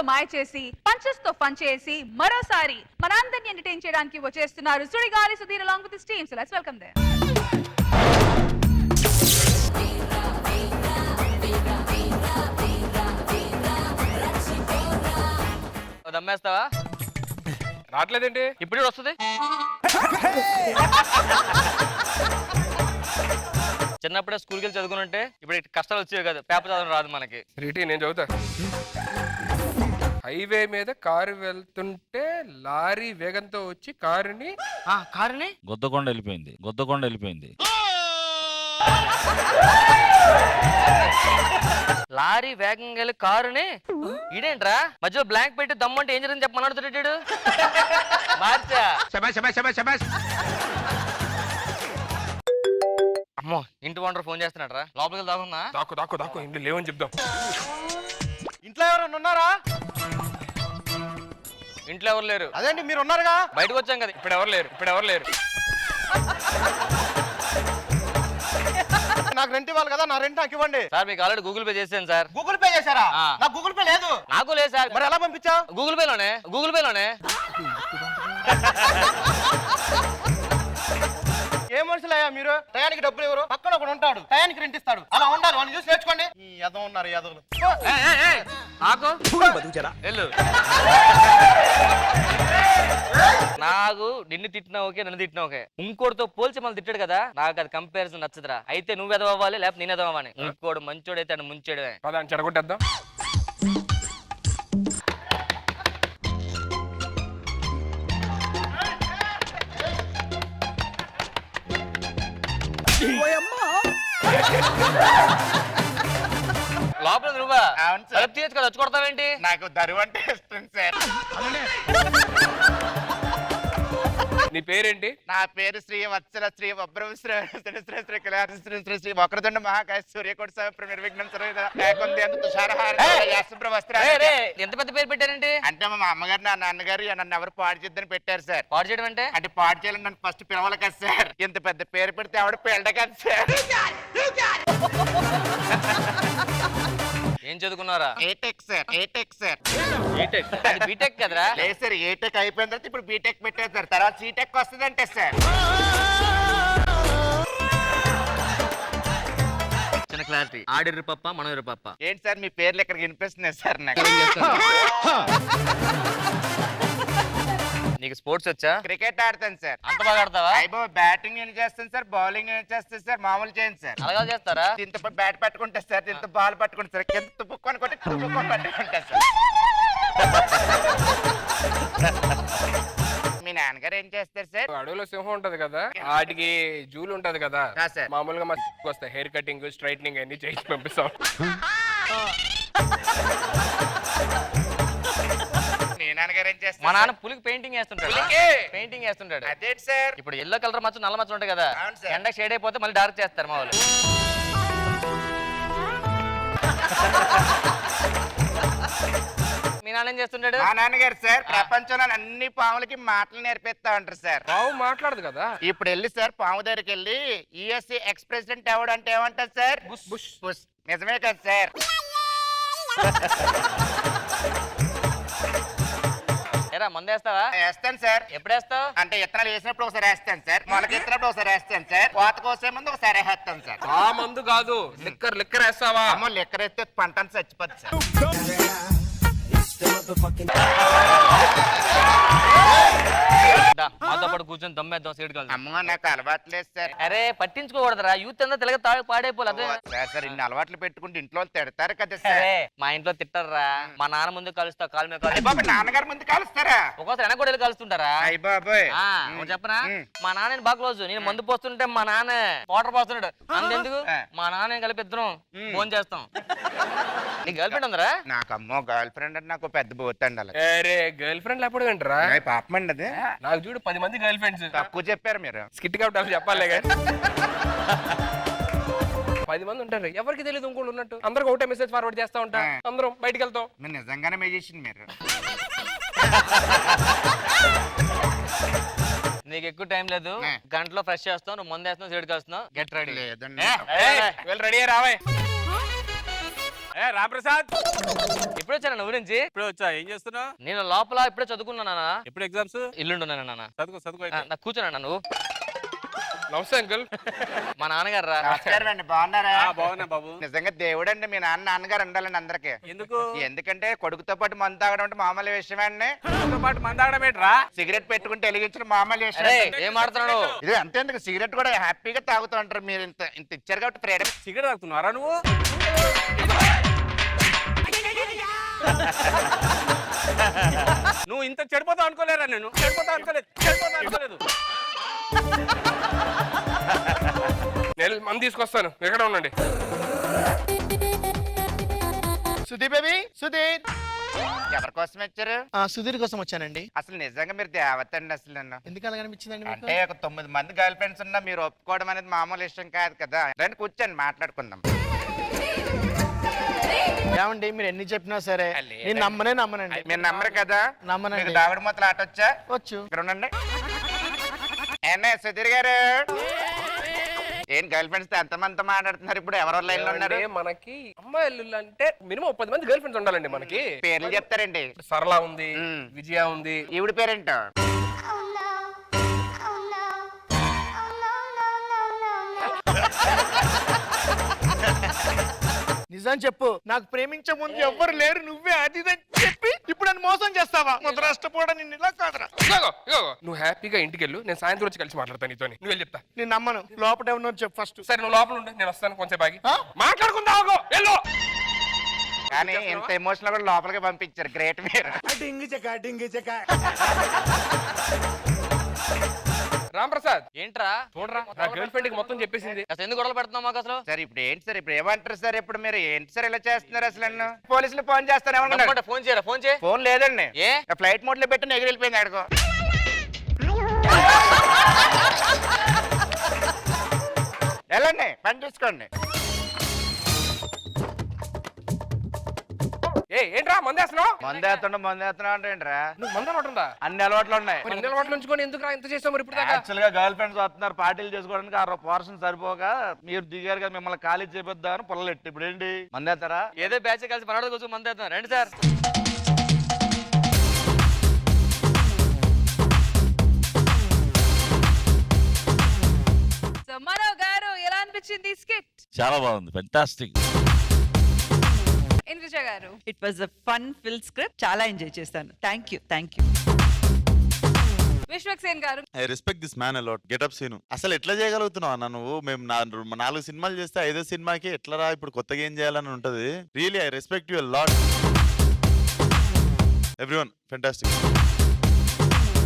తో మాయ చేసి పంచెస్ తో ఫన్ చేసి మరోసారి మనందరిని ఎంటర్టైన్ చేయడానికి వచ్చేస్తున్నారు Sudigali Sudheer along with his team. So let's welcome them. దమ్మేస్తావా? రావట్లేదేంటి? ఇప్పుడు వస్తుంది. చిన్నప్పుడే స్కూల్కి వెళ్ళి చదువుకుంటే ఇప్పుడు కష్టాలు వచ్చేవి కదా, పేపర్ చదవడం రాదు మనకి. రీటి నేను చదువుతా. హైవే మీద కారు వెళ్తుంటే లారీ వేగంతో వచ్చి కారుని గుద్దకొండ వెళ్ళిపోయింది. లారీ వేగంగా వెళ్ళి కారుని ఇదేంట్రా మధ్యలో బ్లాంక్ పెట్టి దమ్మంటే ఏం జరిగింది చెప్పమన్నాడు. మార్చా అమ్మో, ఇంటి ఓనర్ ఫోన్ చేస్తున్నాడు. లోపలికి దాగున్నా. దాకు ఇంట్లో లేవని చెప్దాం. ఇంట్లో ఎవరైనా ఉన్నారా? ఇంట్లో ఎవరు లేరు. అదేంటి మీరు ఉన్నారుగా? బయటకు వచ్చాం కదా. ఇప్పుడు ఎవరు లేరు. నాకు రెంట్ ఇవ్వాలి కదా, నా రెంట్ నాకు ఇవ్వండి. సార్ మీకు ఆల్రెడీ గూగుల్ పే చేసాను సార్. గూగుల్ పే చేశారా? నాకు గూగుల్ పే లేదు. నాకు లేదు సార్. మరి ఎలా పంపించా? గూగుల్ పేలోనే. ఏ మనుషులయ్యా మీరు? టయానికి డబ్బులు ఎవరు? పక్కన ఒకడు ఉంటాడు, టయానికి రెంట్ ఇస్తాడు. అలా ఉండాలి, వాడిని చూసి నేర్చుకోండి. ఈ యదవ ఉన్నారు యదవులు. నాకు నిన్ను తిట్టినా ఓకే, నన్ను తిట్టినా ఓకే. ఇంకోటితో పోల్చి మళ్ళీ తిట్టాడు కదా, నాకు అది కంపారిజన్ నచ్చదురా. అయితే నువ్వు ఎదవ్వాలి లేకపోతే నేను ఎదవ్వాలి. ఇంకోడు మంచోడైతే అని ముంచాడు. పదాన్ని చెడగొట్టేద్దాం. లోపల నువ్వా? అవును సార్. తీయచ్చు కదా, వచ్చి కొడతావేంటి? నాకు దరువు అంటే ఇష్టం సార్. నీ పేరేంటి? నా పేరు శ్రీ వత్సల శ్రీ వబ్రవ శ్రీ శ్రీ వక్రదండ మహాకాయ సూర్యకోటి సహ నిర్విఘ్నం ఎంత పెద్ద పేరు పెట్టారండి? అంటే మా అమ్మగారు నా నాన్నగారు నన్ను ఎవరు పాడు చేద్దని పెట్టారు సార్. పాడు చేయడం అంటే? అంటే పాడు చేయాలని నన్ను ఫస్ట్ పిలవాలి కదా సార్. ఇంత పెద్ద పేరు పెడితే ఆవిడ పెళ్ళ కదా సార్. ఏం చదువుకున్నారా? ఏటెక్ సార్. అది బీటెక్ కదరా? లేదు సార్, ఏటెక్ అయిపోయిన తర్వాత ఇప్పుడు బీటెక్ పెట్టారు సార్. తర్వాత సీటెక్ వస్తుందంటే సార్. చిన్న క్లారిటీ, ఆడిర్రు పప్ప మనోరు పప్ప. ఏంటి సార్ మీ పేర్లు ఇక్కడికి వినిపిస్తున్నాయి సార్ నాకు. నీకు స్పోర్ట్స్ వచ్చా? క్రికెట్ ఆడతాను సార్. అంత బాగా ఆడతావా? అయిపోయి బ్యాటింగ్ ఏం చేస్తాను సార్, బౌలింగ్ ఏం చేస్తాను సార్, మామూలు చేయండి సార్. అలాగా చేస్తారా? ఇంత బ్యాట్ పట్టుకుంటా సార్, ఇంత బాల్ పట్టుకుంటా సార్, కింద తుప్పుకొని కొట్టి తుప్పుకొని పట్టుకుంటా సార్. మీ నాన్నగారు ఏం చేస్తారు సార్? అడవిలో సింహం ఉంటది కదా, వాటికి జూలు ఉంటది కదా సార్. మామూలుగా మా వస్తాయి హెయిర్ కటింగ్ స్ట్రైట్నింగ్ అన్ని చేసి పంపిస్తాం. మీ నాన్నగారు ఏం చేస్తారు? మా నాన్న పులికి పెయింటింగ్ వేస్తుంటాడు. అదేంటి సార్? ఇప్పుడు ఎల్లో కలర్ మచ్చ నల్ల మచ్చ ఉంటాయి కదా, అవును సార్. ఎండ షేడ్ అయిపోతే మళ్ళీ డార్క్ చేస్తారు మా వాళ్ళు. మీ నాన్న ఏం చేస్తుంటాడు? మా నాన్నగారు సార్ ప్రపంచంలో అన్ని పాములకి మాటలు నేర్పిస్తా ఉంటారు సార్. పావు మాట్లాడదు కదా. ఇప్పుడు వెళ్ళి సార్ పాము దగ్గరికి వెళ్ళి యుఎస్ఏ ఎక్స్ ప్రెసిడెంట్ ఎవడంటే ఏమంటారు సార్? బుష్. నిజమే కదా సార్? ఏరా మందేస్తావా? వేస్తాను సార్. ఎప్పుడు వేస్తావు? అంటే ఇత్తనాలు వేసినప్పుడు ఒకసారి వేస్తాను సార్, మొలక ఎత్తినప్పుడు ఒకసారి వేస్తాను సార్, కోత కోసే ముందు ఒకసారి వేస్తాను సార్. ఆ మందు కాదు, లిక్కర్ వేస్తావా? అమ్మో లెక్కర్ ఎత్తే పంట చచ్చిపోద్ది సార్. మాతో పాటు కూర్చొని దమ్మేద్దాం సీడ్ కాదు. అమ్మో నాకు అలవాట్లేదు సార్. అరే పట్టించుకోకూడదురా, యూత్ అంతా తెలగ తాగి పాడైపోలేదు. సార్ ఇన్ని అలవాట్లు పెట్టుకుంటే ఇంట్లో తిడతారు కదా సార్. మా ఇంట్లో తిట్టర్రా, మా నాన్న ముందు కలుస్తావు కాలు మీద అయ్య బాబు నాన్నగారు ముందు కలుస్తారా? ఒక్కోసారి వెనక కూడా వెళ్ళి కలుస్తుంటారా? అయ్య బాబోయ్. చెప్పనా, మా నాన్న బాగా క్లోజ్. నేను మందు పోస్తుంటే మా నాన్న వాటర్ పోస్తున్నాడు. అంతెందుకు మా నాన్న కలిపి ఇద్దరం ఫోన్ చేస్తాం. నీ గర్ల్ ఫ్రెండ్ ఉందరా? నాకు అమ్మో గర్ల్ ఫ్రెండ్ అంటే నాకు పెద్ద బోతండి. అరే గర్ల్ ఫ్రెండ్ లేకపోతే ఏంట్రా? పాపం అండి అది. నాకు చూడు 10 మంది గర్ల్ ఫ్రెండ్స్. తక్కువ చెప్పారు మీరు. స్కిట్ కాబట్టి చెప్పాలి కానీ 10 మంది ఉంటారు, ఎవరికి తెలియదు ఇంకోటి ఉన్నట్టు. అందరికి ఒకటే మెసేజ్ ఫార్వర్డ్ చేస్తా ఉంటా, అందరం బయటికి వెళ్తాం. మీరు నిజంగానే మెజిషియన్ మీరు. నీకు ఎక్కువ టైం లేదు, గంటలో ఫ్రెష్ చేస్తావు, నువ్వు ముందు వేస్తున్నావు, సీడ్ కలుస్తున్నావు. Get ready. లేదండి. రెడీ రావే. ఏ రామప్రసాద్ ఎప్పుడు వచ్చాను నా గురించి ఇప్పుడు వచ్చా ఏం చేస్తున్నావు? నేను లోపల ఇప్పుడే చదువుకున్నానా ఎప్పుడు ఎగ్జామ్స్? ఇల్లుండున్నాను నాన్న చదువుకో నాకు కూర్చున్నా నువ్వు నమస్తే అంకుల్. మా నాన్నగారు రా నమస్కారం అండి, బాగున్నారా? బాగున్నా బాబు. నిజంగా దేవుడండి మీ నాన్నగారు ఉండాలండి అందరికి. ఎందుకు ఎందుకంటే కొడుకుతో పాటు మందు తాగడం అంటే మామూలు విషయమే అండి. నాతో పాటు మందాగడం ఏంట్రా? సిగరెట్ పెట్టుకుంటే వెలిగించడం మామూలు విషయం. అరే ఏం ఆడుతున్నాడు ఇది అంతేందుకు సిగరెట్ కూడా హ్యాపీగా తాగుతూ ఉంటారు. మీరు ఇంత ఇంత ఇచ్చారు కాబట్టి ఫ్రీడమ్. సిగరెట్ తాగుతున్నారా నువ్వు? నువ్వు ఇంత చెడిపోతావు అనుకోలేరా? నేను చెడిపోతా అనుకోలేదు. నేను మంది తీసుకొస్తాను, ఎక్కడ ఉండండి. సుధీర్ బేబీ, సుధీర్ ఎవరి కోసం వచ్చారు? సుధీర్ కోసం వచ్చానండి. అసలు నిజంగా మీరు దేవత అండి. అసలు నన్ను ఎందుకు అలా అనిపించిందండి మీకు? అంటే ఒక 9 మంది గర్ల్ ఫ్రెండ్స్ ఉన్నా మీరు ఒప్పుకోవడం అనేది మామూలు విషయం కాదు కదా. రండి కూర్చొని మాట్లాడుకుందాం. ఏమండి మీరు ఎన్ని చెప్పినా సరే నేను నమ్మనండి. మీరు నమ్మరు కదా? నమ్మనండి. మీకు దాగుడు మొత్తం ఆట వచ్చా? వచ్చు. ఇక్కడ ఉండండి. ఏంటే సుధీర్ గారు, ఏం గర్ల్ ఫ్రెండ్స్ ఎంత మందితో మాట్లాడుతున్నారు ఇప్పుడు? ఎవరెవరు లైన్ లో ఉన్నారు? అంటే మనకి అమ్మాయిలు అంటే మినిమం 10 మంది గర్ల్ ఫ్రెండ్స్ ఉండాలండి మనకి. పేర్లు చెప్తారండి. సరళ ఉంది, మ్మ్. విజయ ఉంది. ఈవిడ పేరేంటో? నిజం చెప్పు, నాకు ప్రేమించే ముందు ఎవ్వరు లేరు, నువ్వే అది ఇది అని చెప్పి ఇప్పుడు నన్ను మోసం చేస్తావా? ముద్ర నష్టపోవడం నిన్ను ఇలా కాదురా. ఇగో, నువ్వు హ్యాపీగా ఇంటికి వెళ్ళు, నేను సాయంత్రం వచ్చి కలిసి మాట్లాడతాను నీతో. నువ్వు వెళ్ళి చెప్తా. నేను నమ్మను. లోపల ఉన్నారు చెప్పు ఫస్ట్. సరే నువ్వు లోపల ఉండు, నేను వస్తాను కొంచెం బాగి మాట్లాడుకుందాం. వెళ్ళు. కానీ ఇంత ఎమోషనల్ కూడా లోపలికి పంపించారు. గ్రేట్ మీరు. రాంప్రసాద్ ఏంట్రా చూడరా, నా గర్ల్ ఫ్రెండ్ కి మొత్తం చెప్పేసింది. అసలు ఎందుకు గొడవలు పెడుతున్నావు మాకు అసలు సార్ ఇప్పుడు ఏంటి సార్? ఇప్పుడు ఏమంటారు సార్? ఇప్పుడు మీరు ఏంటి సార్ ఇలా చేస్తున్నారు? అసలు నన్ను పోలీసులు ఫోన్ చేస్తారు ఏమన్నా? ఫోన్ చేయరా ఫోన్ చేయి ఫోన్ లేదండి. ఏ ఫ్లైట్ మోడ్ లో పెట్టి ఎగిరి వెళ్ళిపోయింది అడుగు. వెళ్ళండి, పని చూసుకోండి. ఏంట్రా మందేస్తున్నావు? మందేస్తున్నా అంటే ఏంట్రా? నువ్వు మంద ఉంటుందా? అన్ని అలవాట్లు ఉన్నాయి. మరి అలవాట్లు ఉంచుకొని ఎందుకు ఇంత చేసావు మరి ఇప్పుడు దాకా? యాక్చువల్ గా గర్ల్ ఫ్రెండ్స్ వస్తున్నారు పార్టీలు చేసుకోవడానికి. ఆ పోర్షన్ సరిపోగా మీరు దిగారు కదా, మిమ్మల్ని ఖాళీ చేపిద్దామని పొలలెట్టి. ఇప్పుడు ఏంటి మందేస్తారా? ఏదో బ్యాచ్ కలిసి మనోడు కోసం మంది అవుతున్నారు. రండి సార్. సో మనో గారు ఎలా అనిపించింది స్కిట్? చాలా బాగుంది, fantastic. Indraja garu it was a fun fill script, చాలా ఎంజాయ్ చేశాను. Thank you. Vishwaksen garu I respect this man a lot. Getup Seenu అసలు ఎట్లా చేయగలుగుతున్నావు అన్న నువ్వు? మేము 4 సినిమాలు చేస్తే 5వ సినిమాకి ఎట్లా రా ఇప్పుడు కొత్తగా ఏం చేయాలని ఉంటది. Really I respect you a lot. Everyone fantastic.